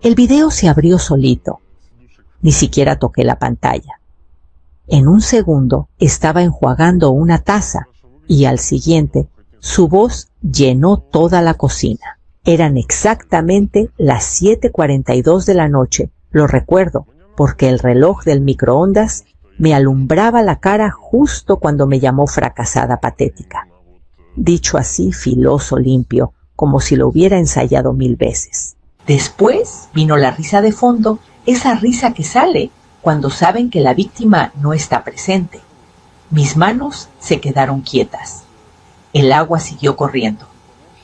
El video se abrió solito. Ni siquiera toqué la pantalla. En un segundo estaba enjuagando una taza y al siguiente su voz llenó toda la cocina. Eran exactamente las 7:42 de la noche, lo recuerdo, porque el reloj del microondas me alumbraba la cara justo cuando me llamó fracasada patética. Dicho así, filoso, limpio, como si lo hubiera ensayado 1000 veces. Después vino la risa de fondo, esa risa que sale cuando saben que la víctima no está presente. Mis manos se quedaron quietas. El agua siguió corriendo.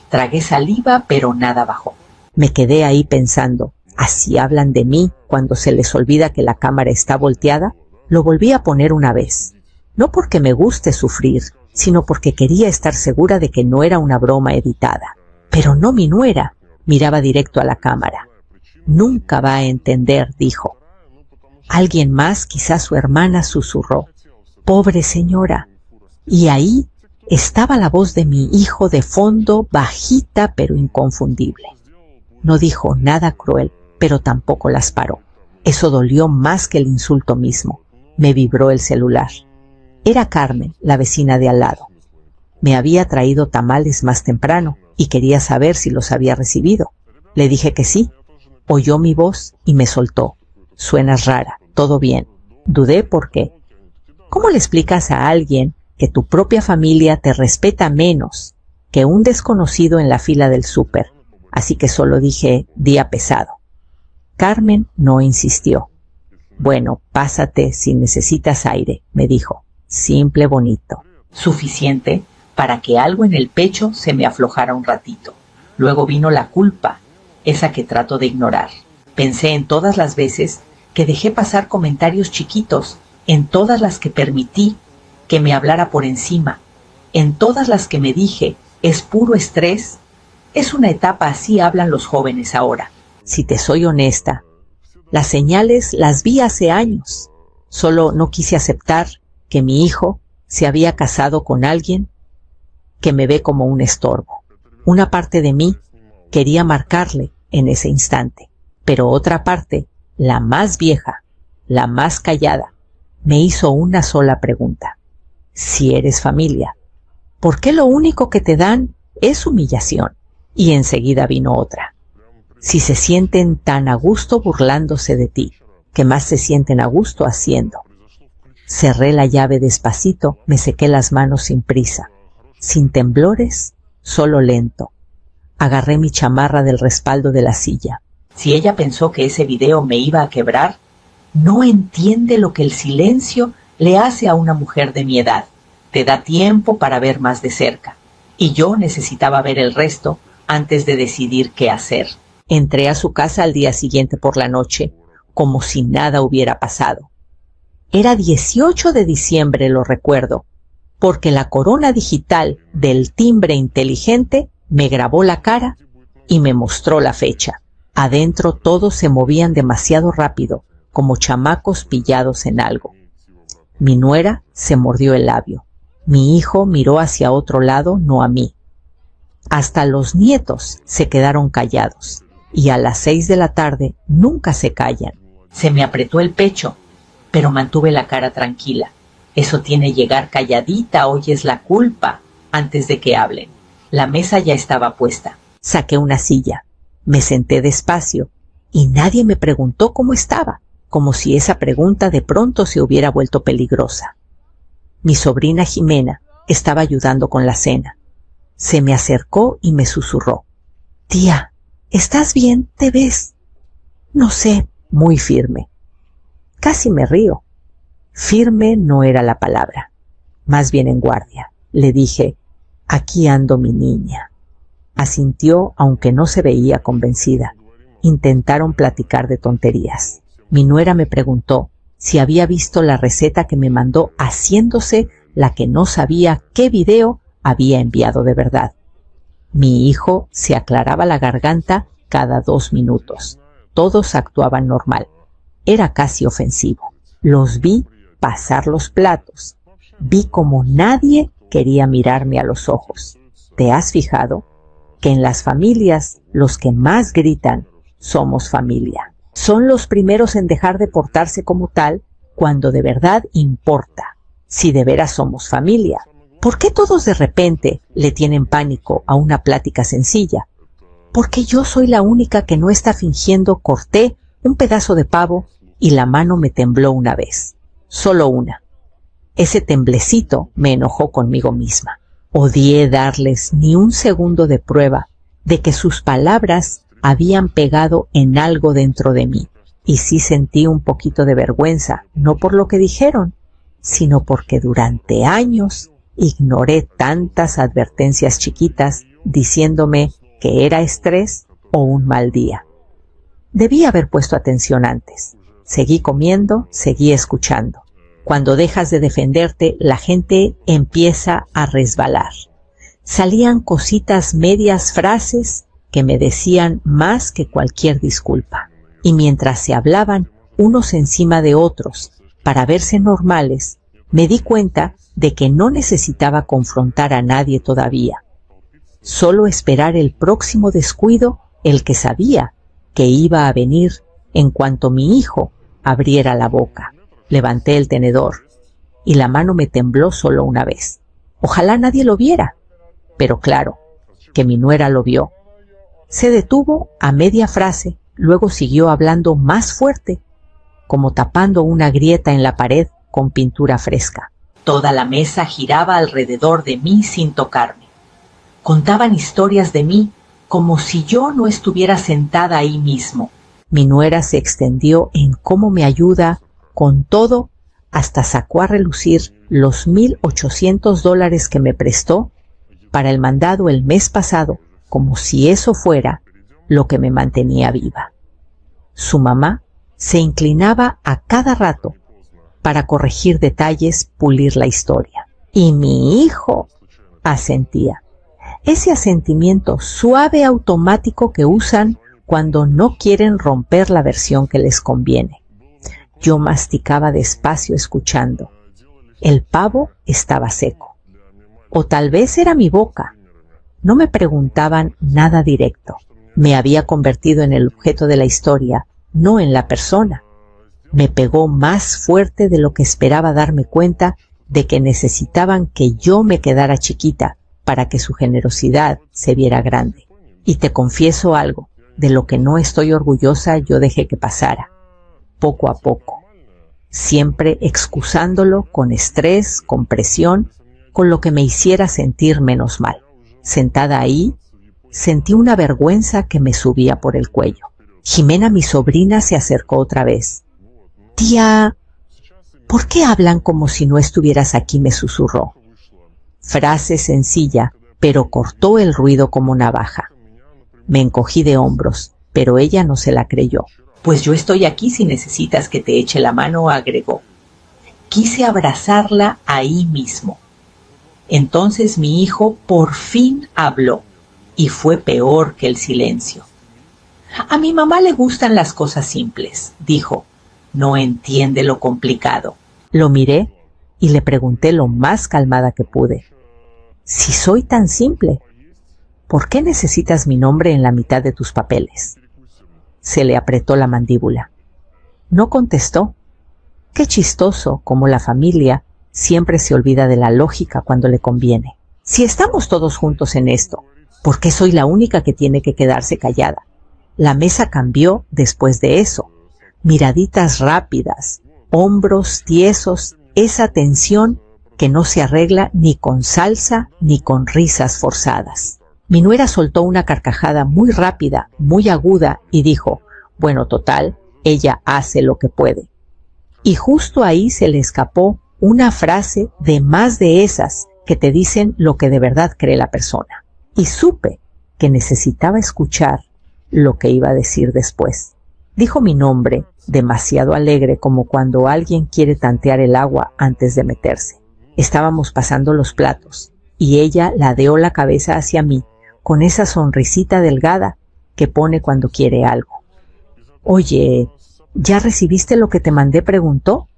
Tragué saliva, pero nada bajó. Me quedé ahí pensando, ¿así hablan de mí cuando se les olvida que la cámara está volteada? Lo volví a poner una vez. No porque me guste sufrir, sino porque quería estar segura de que no era una broma editada. Pero no mi nuera. Miraba directo a la cámara. Nunca va a entender, dijo. Alguien más, quizás su hermana, susurró. Pobre señora. Y ahí estaba la voz de mi hijo de fondo, bajita pero inconfundible. No dijo nada cruel, pero tampoco las paró. Eso dolió más que el insulto mismo. Me vibró el celular. Era Carmen, la vecina de al lado. Me había traído tamales más temprano y quería saber si los había recibido. Le dije que sí. Oyó mi voz y me soltó. Suenas rara, todo bien. Dudé porque. ¿Cómo le explicas a alguien que tu propia familia te respeta menos que un desconocido en la fila del súper? Así que solo dije día pesado. Carmen no insistió. Bueno, pásate si necesitas aire, me dijo. Simple, bonito. Suficiente para que algo en el pecho se me aflojara un ratito. Luego vino la culpa, esa que trato de ignorar. Pensé en todas las veces que dejé pasar comentarios chiquitos, en todas las que permití que me hablara por encima, en todas las que me dije, es puro estrés. Es una etapa, así hablan los jóvenes ahora. Si te soy honesta, las señales las vi hace años. Solo no quise aceptar que mi hijo se había casado con alguien que me ve como un estorbo. Una parte de mí quería marcarle en ese instante, pero otra parte, la más vieja, la más callada, me hizo una sola pregunta. Si eres familia, ¿por qué lo único que te dan es humillación? Y enseguida vino otra. Si se sienten tan a gusto burlándose de ti, ¿qué más se sienten a gusto haciendo? Cerré la llave despacito, me sequé las manos sin prisa, sin temblores, solo lento. Agarré mi chamarra del respaldo de la silla. Si ella pensó que ese video me iba a quebrar, no entiende lo que el silencio le hace a una mujer de mi edad. Te da tiempo para ver más de cerca. Y yo necesitaba ver el resto antes de decidir qué hacer. Entré a su casa al día siguiente por la noche, como si nada hubiera pasado. Era 18 de diciembre, lo recuerdo, porque la corona digital del timbre inteligente me grabó la cara y me mostró la fecha. Adentro todos se movían demasiado rápido, como chamacos pillados en algo. Mi nuera se mordió el labio. Mi hijo miró hacia otro lado, no a mí. Hasta los nietos se quedaron callados, y a las 6 de la tarde nunca se callan. Se me apretó el pecho, pero mantuve la cara tranquila. Eso tiene llegar calladita, oyes la culpa, antes de que hablen. La mesa ya estaba puesta. Saqué una silla, me senté despacio, y nadie me preguntó cómo estaba, como si esa pregunta de pronto se hubiera vuelto peligrosa. Mi sobrina Jimena estaba ayudando con la cena. Se me acercó y me susurró. Tía, ¿estás bien? ¿Te ves? No sé, muy firme. Casi me río. Firme no era la palabra, más bien en guardia. Le dije, aquí ando mi niña. Asintió, aunque no se veía convencida. Intentaron platicar de tonterías. Mi nuera me preguntó si había visto la receta que me mandó haciéndose la que no sabía qué video había enviado de verdad. Mi hijo se aclaraba la garganta cada 2 minutos. Todos actuaban normal. Era casi ofensivo. Los vi pasar los platos. Vi como nadie quería mirarme a los ojos. ¿Te has fijado que en las familias los que más gritan somos familia. Son los primeros en dejar de portarse como tal cuando de verdad importa, si de veras somos familia. ¿Por qué todos de repente le tienen pánico a una plática sencilla? Porque yo soy la única que no está fingiendo. Corté un pedazo de pavo y la mano me tembló una vez. Solo una. Ese temblecito me enojó conmigo misma. Odié darles ni un segundo de prueba de que sus palabras habían pegado en algo dentro de mí. Y sí sentí un poquito de vergüenza, no por lo que dijeron, sino porque durante años ignoré tantas advertencias chiquitas diciéndome que era estrés o un mal día. Debí haber puesto atención antes. Seguí comiendo, seguí escuchando. Cuando dejas de defenderte, la gente empieza a resbalar. Salían cositas, medias frases que me decían más que cualquier disculpa. Y mientras se hablaban unos encima de otros para verse normales, me di cuenta de que no necesitaba confrontar a nadie todavía. Solo esperar el próximo descuido, el que sabía que iba a venir en cuanto mi hijo abriera la boca. Levanté el tenedor y la mano me tembló solo una vez. Ojalá nadie lo viera, pero claro que mi nuera lo vio. Se detuvo a media frase, luego siguió hablando más fuerte, como tapando una grieta en la pared con pintura fresca. Toda la mesa giraba alrededor de mí sin tocarme. Contaban historias de mí como si yo no estuviera sentada ahí mismo. Mi nuera se extendió en cómo me ayuda con todo, hasta sacó a relucir los $1,800 que me prestó para el mandado el mes pasado, como si eso fuera lo que me mantenía viva. Su mamá se inclinaba a cada rato para corregir detalles, pulir la historia. Y mi hijo asentía. Ese asentimiento suave automático que usan cuando no quieren romper la versión que les conviene. Yo masticaba despacio escuchando. El pavo estaba seco. O tal vez era mi boca. No me preguntaban nada directo. Me había convertido en el objeto de la historia, no en la persona. Me pegó más fuerte de lo que esperaba darme cuenta de que necesitaban que yo me quedara chiquita para que su generosidad se viera grande. Y te confieso algo, de lo que no estoy orgullosa yo dejé que pasara, poco a poco, siempre excusándolo con estrés, con presión, con lo que me hiciera sentir menos mal. Sentada ahí, sentí una vergüenza que me subía por el cuello. Jimena, mi sobrina, se acercó otra vez. «Tía, ¿por qué hablan como si no estuvieras aquí?», me susurró. Frase sencilla, pero cortó el ruido como navaja. Me encogí de hombros, pero ella no se la creyó. «Pues yo estoy aquí si necesitas que te eche la mano», agregó. Quise abrazarla ahí mismo. Entonces mi hijo por fin habló, y fue peor que el silencio. «A mi mamá le gustan las cosas simples», dijo. «No entiende lo complicado». Lo miré y le pregunté lo más calmada que pude. «Si soy tan simple, ¿por qué necesitas mi nombre en la mitad de tus papeles?». Se le apretó la mandíbula. No contestó. Qué chistoso cómo la familia siempre se olvida de la lógica cuando le conviene. Si estamos todos juntos en esto, ¿por qué soy la única que tiene que quedarse callada? La mesa cambió después de eso. Miraditas rápidas, hombros tiesos, esa tensión que no se arregla ni con salsa ni con risas forzadas. Mi nuera soltó una carcajada muy rápida, muy aguda, y dijo: «Bueno, total, ella hace lo que puede». Y justo ahí se le escapó una frase de más de esas que te dicen lo que de verdad cree la persona. Y supe que necesitaba escuchar lo que iba a decir después. Dijo mi nombre, demasiado alegre, como cuando alguien quiere tantear el agua antes de meterse. Estábamos pasando los platos, y ella ladeó la cabeza hacia mí, con esa sonrisita delgada que pone cuando quiere algo. «Oye, ¿ya recibiste lo que te mandé?», preguntó.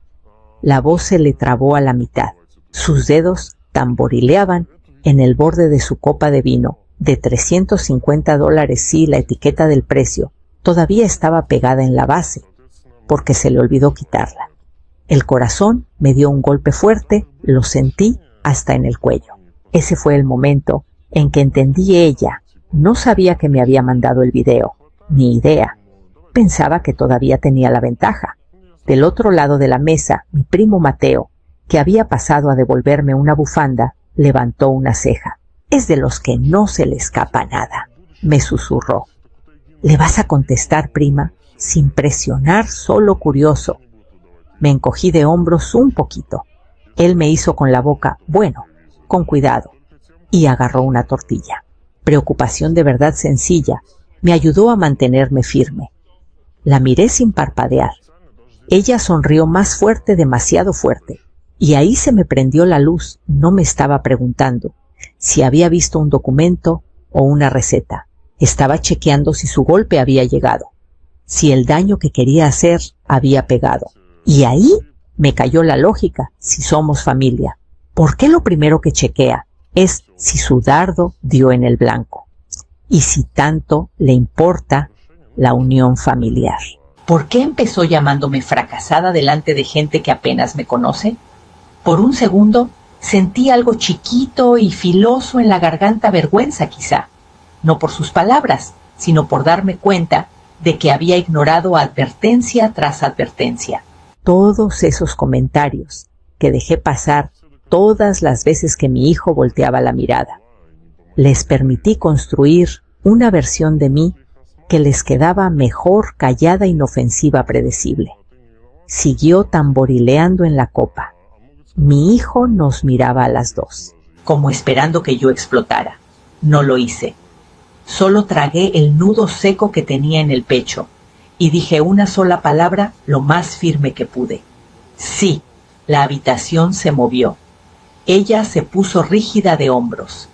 La voz se le trabó a la mitad. Sus dedos tamborileaban en el borde de su copa de vino, de $350, sí, la etiqueta del precio, todavía estaba pegada en la base, porque se le olvidó quitarla. El corazón me dio un golpe fuerte, lo sentí hasta en el cuello. Ese fue el momento en que entendí ella. No sabía que me había mandado el video, ni idea. Pensaba que todavía tenía la ventaja. Del otro lado de la mesa, mi primo Mateo, que había pasado a devolverme una bufanda, levantó una ceja. Es de los que no se le escapa nada, me susurró. ¿Le vas a contestar, prima? Sin presionar, solo curioso. Me encogí de hombros un poquito. Él me hizo con la boca, bueno, con cuidado, y agarró una tortilla. Preocupación de verdad sencilla, me ayudó a mantenerme firme. La miré sin parpadear. Ella sonrió más fuerte, demasiado fuerte, y ahí se me prendió la luz. No me estaba preguntando si había visto un documento o una receta. Estaba chequeando si su golpe había llegado, si el daño que quería hacer había pegado. Y ahí me cayó la lógica, si somos familia. ¿Por qué lo primero que chequea es si su dardo dio en el blanco? Y si tanto le importa la unión familiar. ¿Por qué empezó llamándome fracasada delante de gente que apenas me conoce? Por un segundo sentí algo chiquito y filoso en la garganta, vergüenza quizá. No por sus palabras, sino por darme cuenta de que había ignorado advertencia tras advertencia. Todos esos comentarios que dejé pasar todas las veces que mi hijo volteaba la mirada. Les permití construir una versión de mí que les quedaba mejor, callada, inofensiva, predecible. Siguió tamborileando en la copa. Mi hijo nos miraba a las dos, como esperando que yo explotara. No lo hice. Solo tragué el nudo seco que tenía en el pecho y dije una sola palabra lo más firme que pude. Sí, la habitación se movió. Ella se puso rígida de hombros.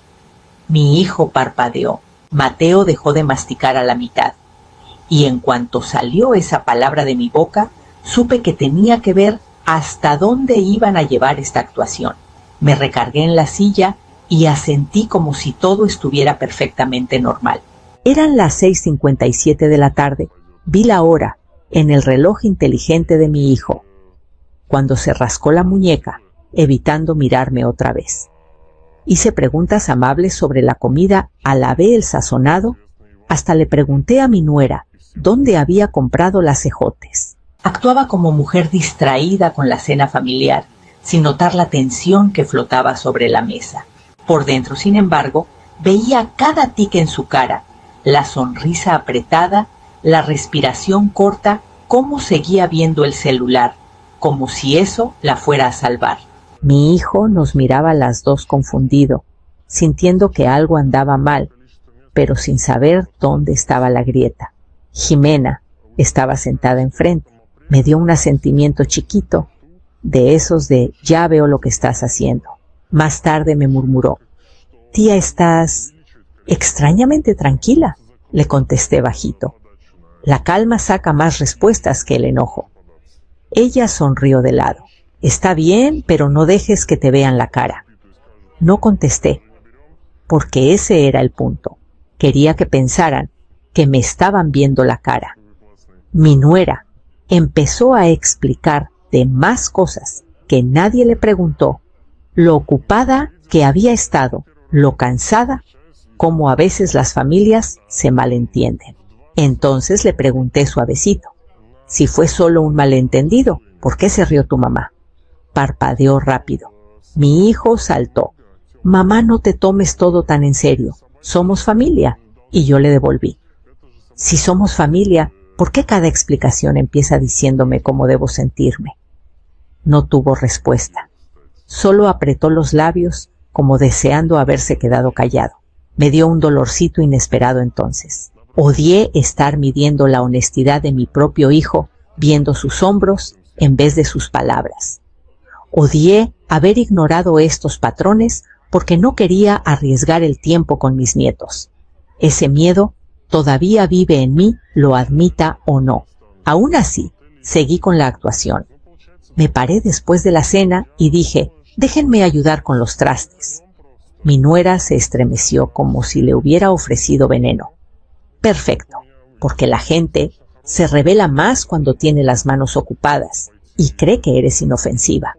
Mi hijo parpadeó. Mateo dejó de masticar a la mitad. Y en cuanto salió esa palabra de mi boca, supe que tenía que ver hasta dónde iban a llevar esta actuación. Me recargué en la silla y asentí como si todo estuviera perfectamente normal. Eran las 6:57 de la tarde. Vi la hora en el reloj inteligente de mi hijo, cuando se rascó la muñeca, evitando mirarme otra vez. Hice preguntas amables sobre la comida, alabé el sazonado, hasta le pregunté a mi nuera dónde había comprado las ejotes. Actuaba como mujer distraída con la cena familiar, sin notar la tensión que flotaba sobre la mesa. Por dentro, sin embargo, veía cada tic en su cara, la sonrisa apretada, la respiración corta, cómo seguía viendo el celular, como si eso la fuera a salvar. Mi hijo nos miraba a las dos confundido, sintiendo que algo andaba mal, pero sin saber dónde estaba la grieta. Jimena estaba sentada enfrente. Me dio un asentimiento chiquito, de esos de ya veo lo que estás haciendo. Más tarde me murmuró: tía, estás extrañamente tranquila, le contesté bajito. La calma saca más respuestas que el enojo. Ella sonrió de lado. Está bien, pero no dejes que te vean la cara. No contesté, porque ese era el punto. Quería que pensaran que me estaban viendo la cara. Mi nuera empezó a explicar de más cosas que nadie le preguntó, lo ocupada que había estado, lo cansada, como a veces las familias se malentienden. Entonces le pregunté suavecito: si fue solo un malentendido, ¿por qué se rió tu mamá? Parpadeó rápido. Mi hijo saltó: mamá, no te tomes todo tan en serio, somos familia. Y yo le devolví: si somos familia, ¿por qué cada explicación empieza diciéndome cómo debo sentirme? No tuvo respuesta. Solo apretó los labios como deseando haberse quedado callado. Me dio un dolorcito inesperado entonces. Odié estar midiendo la honestidad de mi propio hijo viendo sus hombros en vez de sus palabras. Odié haber ignorado estos patrones porque no quería arriesgar el tiempo con mis nietos. Ese miedo todavía vive en mí, lo admita o no. Aún así, seguí con la actuación. Me paré después de la cena y dije: déjenme ayudar con los trastes. Mi nuera se estremeció como si le hubiera ofrecido veneno. Perfecto. porque la gente se revela más cuando tiene las manos ocupadas y cree que eres inofensiva.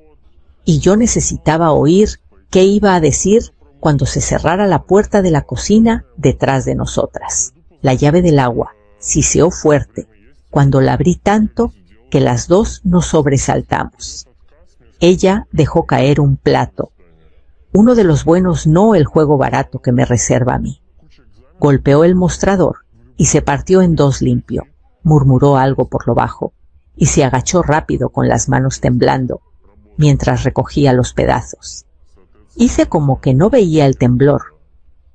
Y yo necesitaba oír qué iba a decir cuando se cerrara la puerta de la cocina detrás de nosotras. La llave del agua siseó fuerte cuando la abrí tanto que las dos nos sobresaltamos. Ella dejó caer un plato, uno de los buenos, no el juego barato que me reserva a mí. Golpeó el mostrador y se partió en dos limpio, murmuró algo por lo bajo y se agachó rápido con las manos temblando mientras recogía los pedazos. Hice como que no veía el temblor,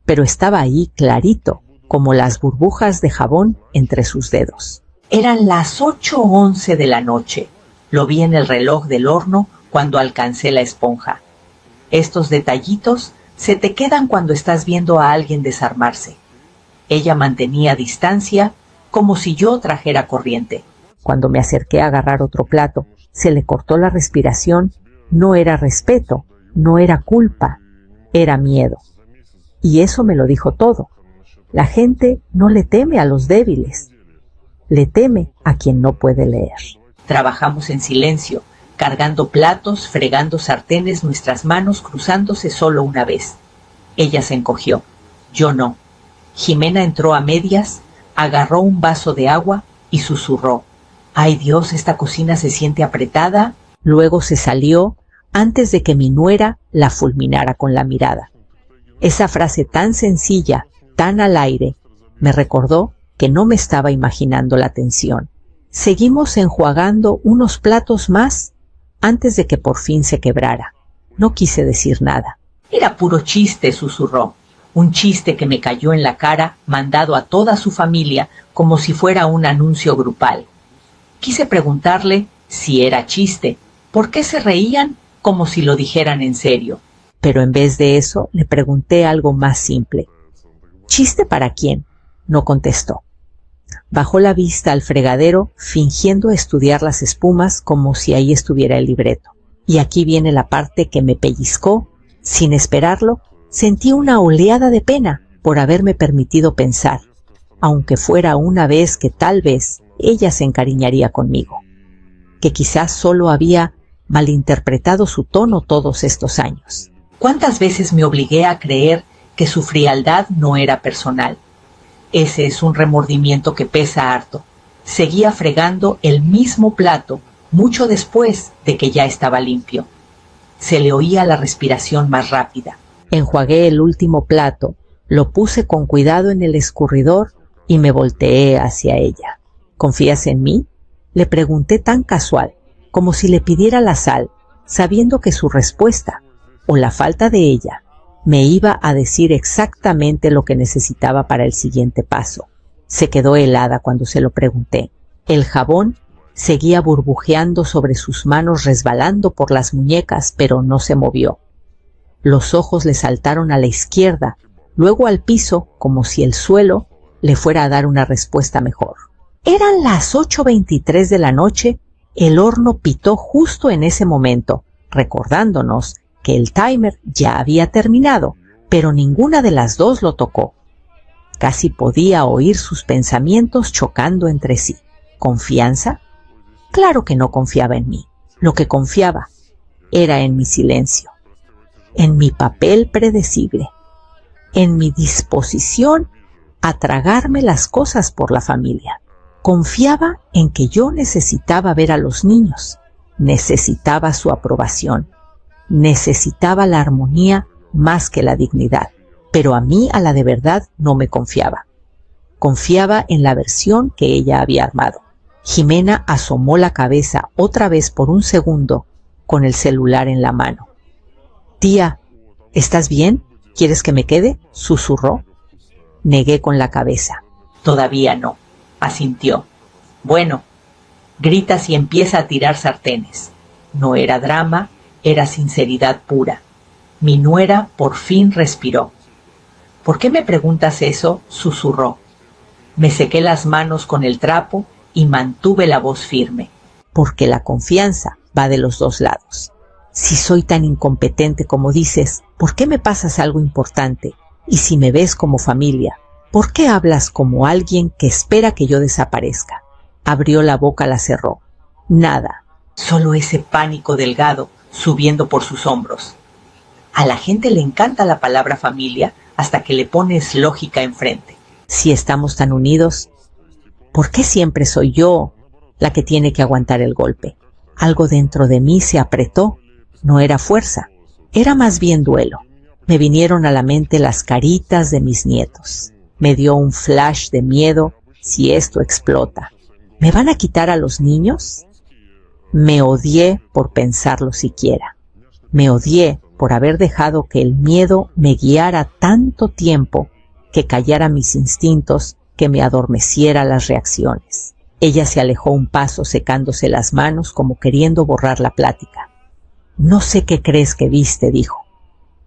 pero estaba ahí clarito, como las burbujas de jabón entre sus dedos. Eran las 8:11 de la noche. Lo vi en el reloj del horno cuando alcancé la esponja. Estos detallitos se te quedan cuando estás viendo a alguien desarmarse. Ella mantenía distancia como si yo trajera corriente. Cuando me acerqué a agarrar otro plato, se le cortó la respiración. No era respeto, no era culpa, era miedo. Y eso me lo dijo todo. La gente no le teme a los débiles, le teme a quien no puede leer. Trabajamos en silencio, cargando platos, fregando sartenes, nuestras manos cruzándose solo una vez. Ella se encogió, yo no. Jimena entró a medias, agarró un vaso de agua y susurró: «Ay Dios, esta cocina se siente apretada». Luego se salió antes de que mi nuera la fulminara con la mirada. Esa frase tan sencilla, tan al aire, me recordó que no me estaba imaginando la tensión. Seguimos enjuagando unos platos más antes de que por fin se quebrara. No quise decir nada. «Era puro chiste», susurró. Un chiste que me cayó en la cara, mandado a toda su familia como si fuera un anuncio grupal. Quise preguntarle si era chiste, por qué se reían como si lo dijeran en serio. Pero en vez de eso le pregunté algo más simple. «¿Chiste para quién?». No contestó. Bajó la vista al fregadero, fingiendo estudiar las espumas como si ahí estuviera el libreto. Y aquí viene la parte que me pellizcó. Sin esperarlo, sentí una oleada de pena por haberme permitido pensar, aunque fuera una vez que tal vez ella se encariñaría conmigo, que quizás solo había malinterpretado su tono todos estos años. ¿Cuántas veces me obligué a creer que su frialdad no era personal? Ese es un remordimiento que pesa harto. Seguía fregando el mismo plato mucho después de que ya estaba limpio. Se le oía la respiración más rápida. Enjuagué el último plato, lo puse con cuidado en el escurridor y me volteé hacia ella. «¿Confías en mí?», le pregunté tan casual, como si le pidiera la sal, sabiendo que su respuesta, o la falta de ella, me iba a decir exactamente lo que necesitaba para el siguiente paso. Se quedó helada cuando se lo pregunté. El jabón seguía burbujeando sobre sus manos, resbalando por las muñecas, pero no se movió. Los ojos le saltaron a la izquierda, luego al piso, como si el suelo le fuera a dar una respuesta mejor. Eran las 8:23 de la noche. El horno pitó justo en ese momento, recordándonos que el timer ya había terminado, pero ninguna de las dos lo tocó. Casi podía oír sus pensamientos chocando entre sí. ¿Confianza? Claro que no confiaba en mí. Lo que confiaba era en mi silencio, en mi papel predecible, en mi disposición a tragarme las cosas por la familia. Confiaba en que yo necesitaba ver a los niños, necesitaba su aprobación, necesitaba la armonía más que la dignidad, pero a mí, a la de verdad, no me confiaba. Confiaba en la versión que ella había armado. Jimena asomó la cabeza otra vez por un segundo con el celular en la mano. «Tía, ¿estás bien? ¿Quieres que me quede?», susurró. Negué con la cabeza. «Todavía no», asintió. «Bueno», gritas y empieza a tirar sartenes. No era drama, era sinceridad pura. Mi nuera por fin respiró. «¿Por qué me preguntas eso?», susurró. Me sequé las manos con el trapo y mantuve la voz firme. «Porque la confianza va de los dos lados. Si soy tan incompetente como dices, ¿por qué me pasas algo importante? Y si me ves como familia, ¿Por qué hablas como alguien que espera que yo desaparezca? Abrió la boca, la cerró. Nada, solo ese pánico delgado subiendo por sus hombros. A la gente le encanta la palabra familia hasta que le pones lógica enfrente. Si estamos tan unidos, ¿por qué siempre soy yo la que tiene que aguantar el golpe? Algo dentro de mí se apretó. No era fuerza, era más bien duelo. Me vinieron a la mente las caritas de mis nietos. Me dio un flash de miedo si esto explota. ¿Me van a quitar a los niños? Me odié por pensarlo siquiera. Me odié por haber dejado que el miedo me guiara tanto tiempo, que callara mis instintos, que me adormeciera las reacciones. Ella se alejó un paso secándose las manos como queriendo borrar la plática. No sé qué crees que viste, dijo.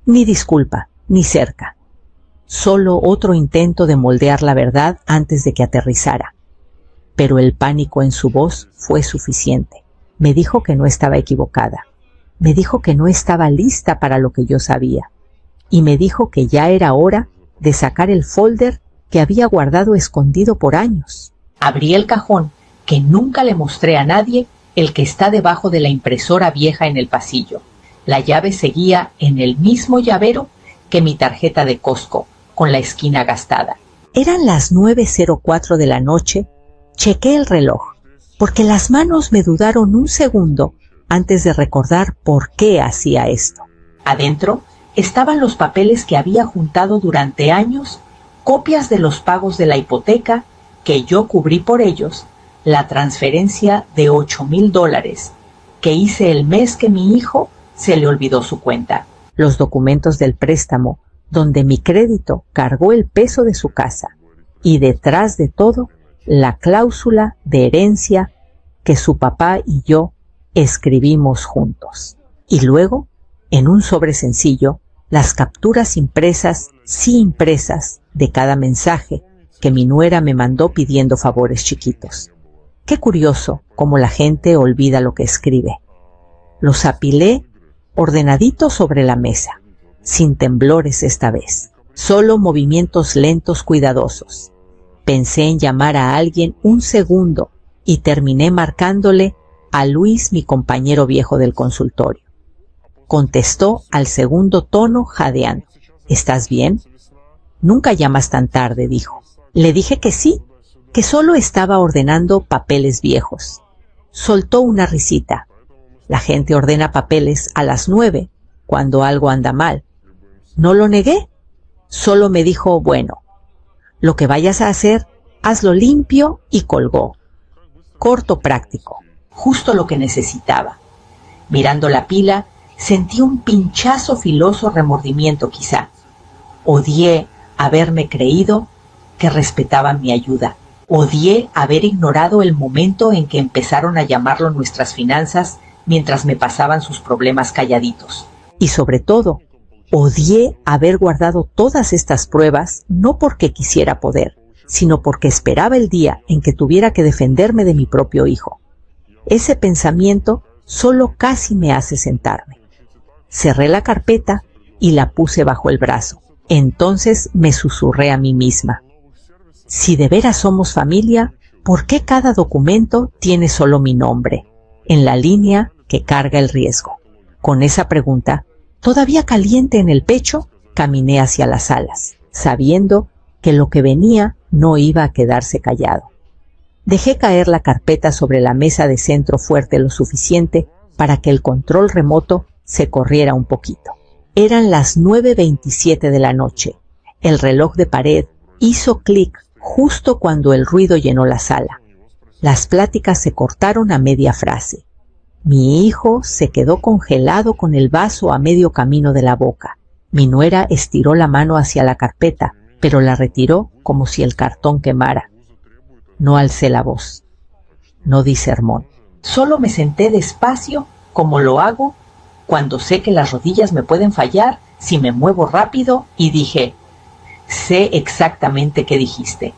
Ni disculpa, ni cerca. Solo otro intento de moldear la verdad antes de que aterrizara. Pero el pánico en su voz fue suficiente. Me dijo que no estaba equivocada. Me dijo que no estaba lista para lo que yo sabía. Y me dijo que ya era hora de sacar el folder que había guardado escondido por años. Abrí el cajón, que nunca le mostré a nadie, el que está debajo de la impresora vieja en el pasillo. La llave seguía en el mismo llavero que mi tarjeta de Costco, con la esquina gastada. Eran las 9:04 de la noche. Chequé el reloj, porque las manos me dudaron un segundo antes de recordar por qué hacía esto. Adentro estaban los papeles que había juntado durante años, copias de los pagos de la hipoteca que yo cubrí por ellos, la transferencia de $8,000 que hice el mes que mi hijo se le olvidó su cuenta, los documentos del préstamo donde mi crédito cargó el peso de su casa, y detrás de todo, la cláusula de herencia que su papá y yo escribimos juntos. Y luego, en un sobre sencillo, las capturas impresas, sí impresas, de cada mensaje que mi nuera me mandó pidiendo favores chiquitos. Qué curioso cómo la gente olvida lo que escribe. Los apilé ordenaditos sobre la mesa, sin temblores esta vez, solo movimientos lentos cuidadosos. Pensé en llamar a alguien un segundo y terminé marcándole a Luis, mi compañero viejo del consultorio. Contestó al segundo tono jadeando. ¿Estás bien? Nunca llamas tan tarde, dijo. Le dije que sí, que solo estaba ordenando papeles viejos. Soltó una risita. La gente ordena papeles a las 9, cuando algo anda mal. No lo negué, solo me dijo, bueno, lo que vayas a hacer, hazlo limpio, y colgó. Corto, práctico, justo lo que necesitaba. Mirando la pila, sentí un pinchazo filoso remordimiento quizá. Odié haberme creído que respetaban mi ayuda. Odié haber ignorado el momento en que empezaron a llamarlo nuestras finanzas mientras me pasaban sus problemas calladitos. Y sobre todo, odié haber guardado todas estas pruebas no porque quisiera poder, sino porque esperaba el día en que tuviera que defenderme de mi propio hijo. Ese pensamiento solo casi me hace sentarme. Cerré la carpeta y la puse bajo el brazo. Entonces me susurré a mí misma. Si de veras somos familia, ¿por qué cada documento tiene solo mi nombre, en la línea que carga el riesgo? Con esa pregunta, todavía caliente en el pecho, caminé hacia las salas, sabiendo que lo que venía no iba a quedarse callado. Dejé caer la carpeta sobre la mesa de centro fuerte lo suficiente para que el control remoto se corriera un poquito. Eran las 9:27 de la noche. El reloj de pared hizo clic justo cuando el ruido llenó la sala. Las pláticas se cortaron a media frase. Mi hijo se quedó congelado con el vaso a medio camino de la boca. Mi nuera estiró la mano hacia la carpeta, pero la retiró como si el cartón quemara. No alcé la voz. No di sermón. Solo me senté despacio, como lo hago cuando sé que las rodillas me pueden fallar si me muevo rápido, y dije, sé exactamente qué dijiste,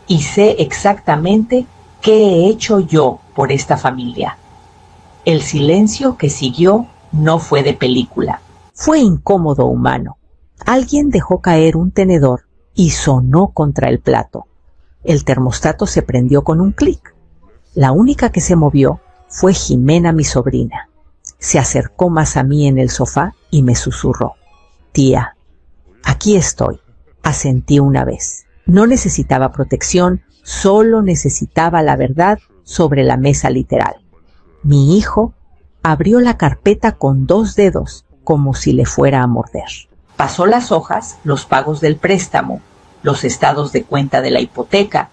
y sé exactamente qué he hecho yo por esta familia. El silencio que siguió no fue de película. Fue incómodo humano. Alguien dejó caer un tenedor y sonó contra el plato. El termostato se prendió con un clic. La única que se movió fue Jimena, mi sobrina. Se acercó más a mí en el sofá y me susurró: «Tía, aquí estoy». Asentí una vez. No necesitaba protección, solo necesitaba la verdad sobre la mesa literal. Mi hijo abrió la carpeta con 2 dedos, como si le fuera a morder. Pasó las hojas, los pagos del préstamo, los estados de cuenta de la hipoteca,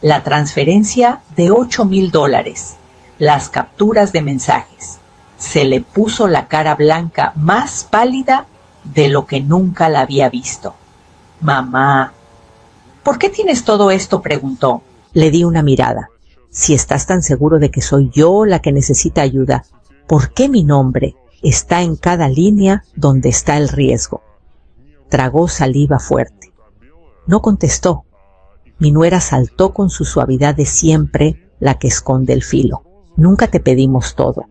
la transferencia de $8,000, las capturas de mensajes. Se le puso la cara blanca, más pálida de lo que nunca la había visto. «Mamá, ¿por qué tienes todo esto?», preguntó. Le di una mirada. «Si estás tan seguro de que soy yo la que necesita ayuda, ¿por qué mi nombre está en cada línea donde está el riesgo?». Tragó saliva fuerte. No contestó. Mi nuera saltó con su suavidad de siempre, la que esconde el filo. «Nunca te pedimos todo.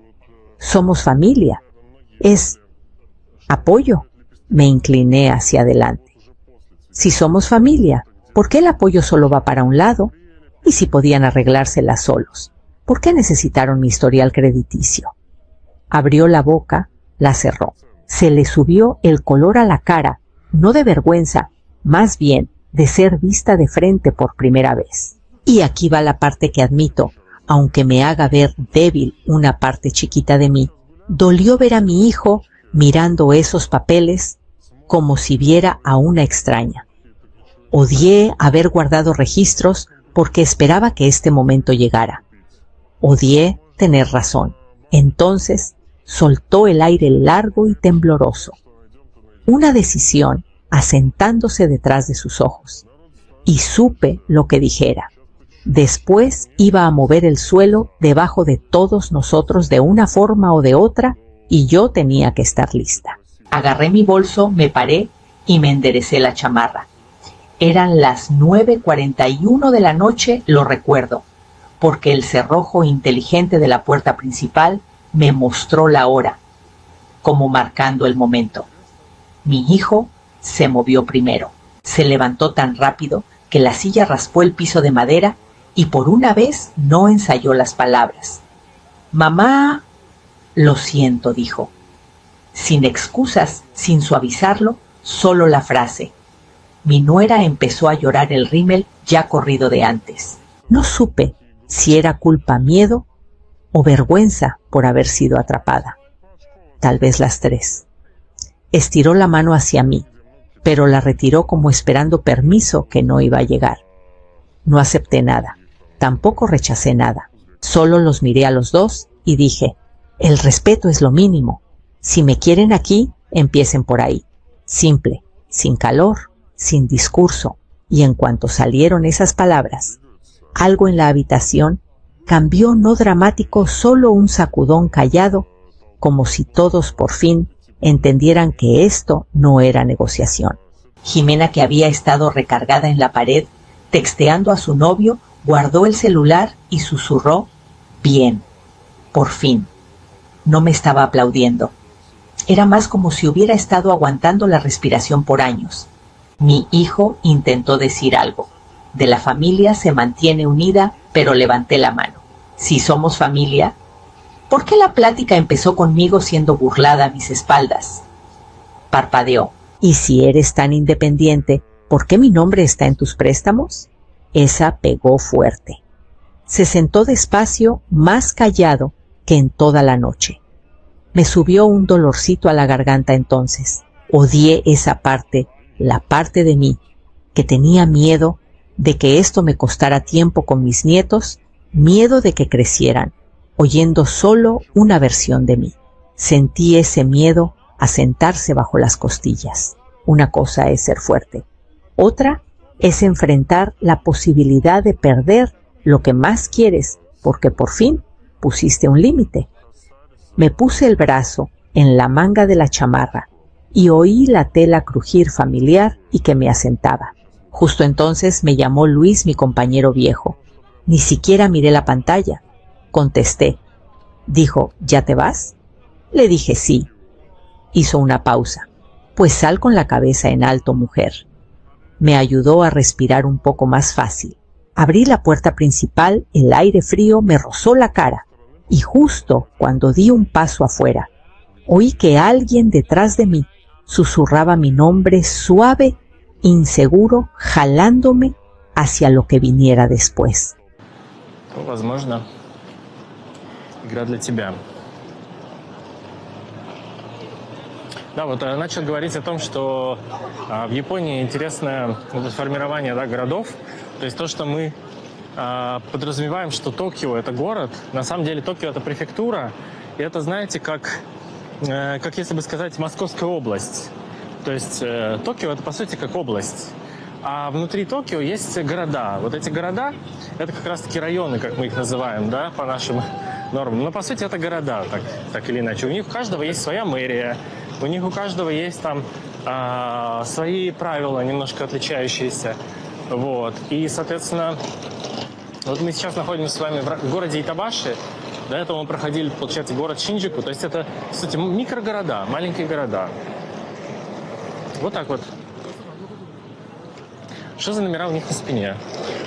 Somos familia. Es apoyo». Me incliné hacia adelante. Si somos familia, ¿por qué el apoyo solo va para un lado? Y si podían arreglársela solos, ¿por qué necesitaron mi historial crediticio? Abrió la boca, la cerró. Se le subió el color a la cara, no de vergüenza, más bien de ser vista de frente por primera vez. Y aquí va la parte que admito, aunque me haga ver débil una parte chiquita de mí. Dolió ver a mi hijo mirando esos papeles como si viera a una extraña. Odié haber guardado registros porque esperaba que este momento llegara. Odié tener razón. Entonces soltó el aire largo y tembloroso. Una decisión asentándose detrás de sus ojos. Y supe lo que dijera. Después iba a mover el suelo debajo de todos nosotros de una forma o de otra, y yo tenía que estar lista. Agarré mi bolso, me paré y me enderecé la chamarra. Eran las 9:41 de la noche, lo recuerdo, porque el cerrojo inteligente de la puerta principal me mostró la hora, como marcando el momento. Mi hijo se movió primero. Se levantó tan rápido que la silla raspó el piso de madera y por una vez no ensayó las palabras. «Mamá, lo siento», dijo. Sin excusas, sin suavizarlo, solo la frase. Mi nuera empezó a llorar el rímel ya corrido de antes. No supe si era culpa miedo o vergüenza por haber sido atrapada. Tal vez las 3. Estiró la mano hacia mí, pero la retiró como esperando permiso que no iba a llegar. No acepté nada, tampoco rechacé nada. Solo los miré a los dos y dije: «El respeto es lo mínimo. Si me quieren aquí, empiecen por ahí». Simple, sin calor, sin discurso. Y en cuanto salieron esas palabras, algo en la habitación cambió, no dramático, solo un sacudón callado, como si todos por fin entendieran que esto no era negociación. Jimena, que había estado recargada en la pared, texteando a su novio, guardó el celular y susurró: «Bien, por fin». No me estaba aplaudiendo. Era más como si hubiera estado aguantando la respiración por años. Mi hijo intentó decir algo. De la familia se mantiene unida, pero levanté la mano. Si somos familia, ¿por qué la plática empezó conmigo siendo burlada a mis espaldas? Parpadeó. «¿Y si eres tan independiente, por qué mi nombre está en tus préstamos?». Esa pegó fuerte. Se sentó despacio, más callado que en toda la noche. Me subió un dolorcito a la garganta entonces. Odié esa parte, la parte de mí, que tenía miedo de que esto me costara tiempo con mis nietos, miedo de que crecieran, oyendo solo una versión de mí. Sentí ese miedo asentarse bajo las costillas. Una cosa es ser fuerte. Otra es enfrentar la posibilidad de perder lo que más quieres, porque por fin pusiste un límite. Me puse el brazo en la manga de la chamarra y oí la tela crujir familiar y que me asentaba. Justo entonces me llamó Luis, mi compañero viejo. Ni siquiera miré la pantalla. Contesté. Dijo: «¿Ya te vas?». Le dije sí. Hizo una pausa. «Pues sal con la cabeza en alto, mujer». me ayudó a respirar un poco más fácil. Abrí la puerta principal, el aire frío me rozó la cara, y justo cuando di un paso afuera, oí que alguien detrás de mí susurraba mi nombre suave, inseguro, jalándome hacia lo que viniera después. Возможно, игра для тебя. Да, вот начал говорить о том, что в Японии интересное формирование, да, городов. То есть то, что мы подразумеваем, что Токио – это город, на самом деле Токио – это префектура. И это, знаете, как если бы сказать, Московская область. То есть Токио – это, по сути, как область. А внутри Токио есть города. Вот эти города – это как раз-таки районы, как мы их называем, да, по нашим нормам. Но, по сути, это города, так или иначе. У них у каждого есть своя мэрия, у них у каждого есть там свои правила, немножко отличающиеся. Вот. И, соответственно, вот мы сейчас находимся с вами в городе Итабаши. До этого мы проходили, получается, город Шинджику. То есть это, по сути, микрогорода, маленькие города. Вот так вот. Что за номера у них на спине?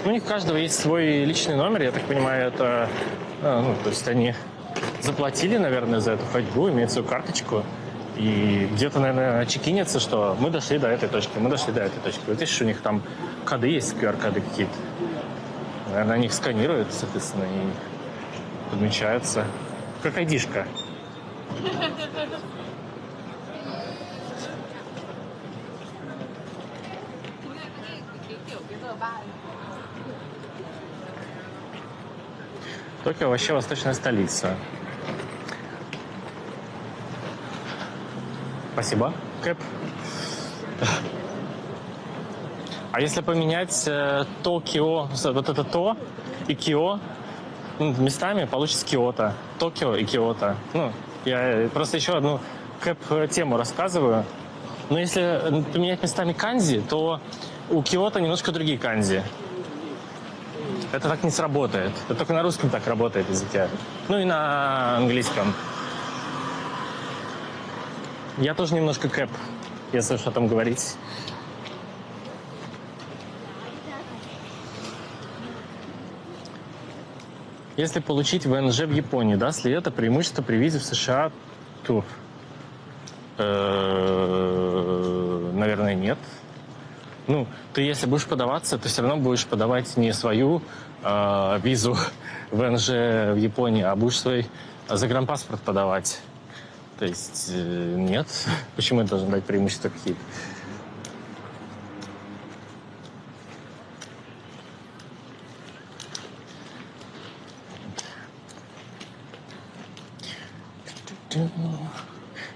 У них у каждого есть свой личный номер, я так понимаю, это... то есть они заплатили, наверное, за эту ходьбу, имеют свою карточку. И где-то, наверное, чекинится, что мы дошли до этой точки, мы дошли до этой точки. Вот видишь, у них там коды есть, QR-коды какие-то. Наверное, они их сканируют, соответственно, и подмечаются. Как айдишка. Токио вообще восточная столица. Спасибо, Кэп. А если поменять Токио, вот это То и Кио, местами получится Киото. Токио и Киото. Я просто еще одну Кэп-тему рассказываю. Но если поменять местами канзи, то у Киото немножко другие канзи. Это так не сработает. Это только на русском так работает языке. Ну и на английском. Я тоже немножко Кэп, если уж о том говорить. Если получить ВНЖ в Японии, даст ли это преимущество при визе в США? То, наверное, нет. Ты если будешь подаваться, ты все равно будешь подавать не свою визу ВНЖ в Японии, а будешь свой загранпаспорт подавать. То есть нет. Почему это должно дать преимущества какие-то?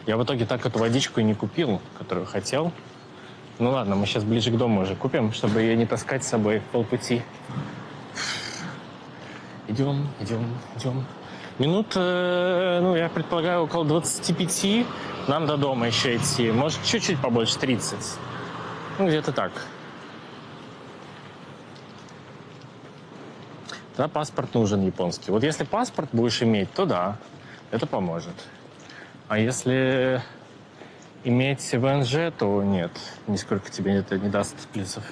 Я в итоге так эту водичку и не купил, которую хотел. Ну ладно, мы сейчас ближе к дому уже купим, чтобы ее не таскать с собой в полпути. Идем. Минут, я предполагаю, около 25 нам до дома еще идти. Может, чуть-чуть побольше, 30. Где-то так. Тогда паспорт нужен японский. Вот если паспорт будешь иметь, то да, это поможет. А если иметь ВНЖ, то нет. Нисколько тебе это не даст плюсов.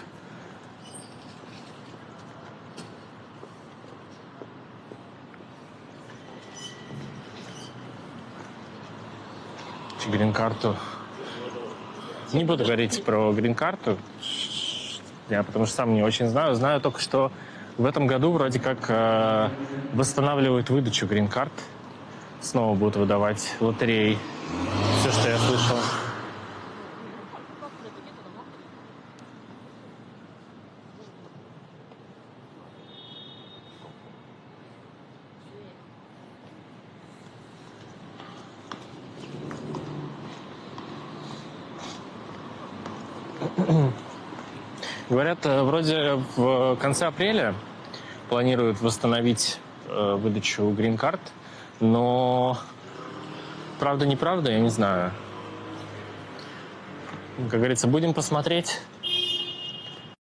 Грин-карту. Не буду говорить про грин-карту, потому что сам не очень знаю. Знаю только, что в этом году вроде как восстанавливают выдачу грин-карт. Снова будут выдавать лотереи. Все, что я слышал. Говорят, вроде в конце апреля планируют восстановить выдачу грин-карт, но правда-неправда, я не знаю. Как говорится, будем посмотреть.